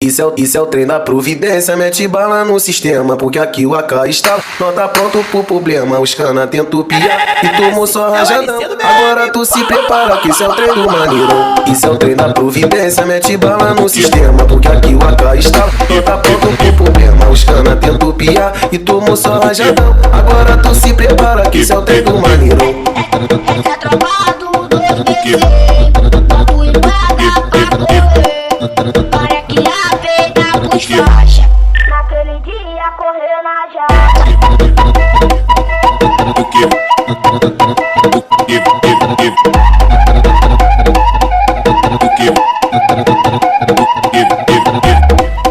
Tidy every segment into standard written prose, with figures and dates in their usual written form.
Isso é o trem da providência, mete bala no sistema, porque aqui o AK está. Não tá pronto pro problema, os cana tentam piar e tomou só rajadão. Agora tu se prepara que isso é o trem do maneirão. Isso é o trem da providência, mete bala no sistema, porque aqui o AK está. Não tá pronto pro problema, os cana tentam piar e tomou só rajadão. Agora tu se prepara que isso é o trem do maneirão. Essa tropa do 2BC, papo e paga pra correr. Para que a peita pros faixa, naquele dia correu na jaca.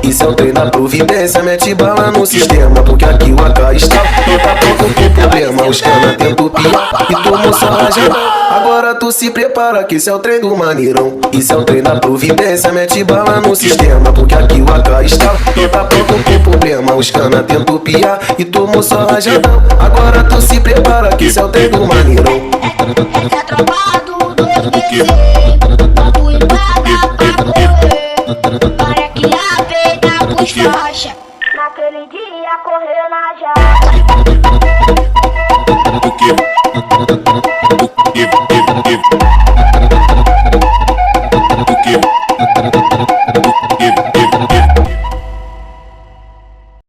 Isso é o trem da providência, mete bala no sistema, porque aqui o AK está. Não tá pronto pro problema, os cana tentam piar e tomou só rajadão. Agora tu se prepara que isso é o trem do maneirão. Isso é o trem da providência, mete bala no sistema, porque aqui o AK está. Não tá pronto pro problema, os cana tentam piar e tomou só rajadão. Agora tu se prepara que isso é o trem do maneirão. Essa tropa do 2BC, papo e paga pra correr. Para que a peita pros faixa, naquele dia correu na jaca.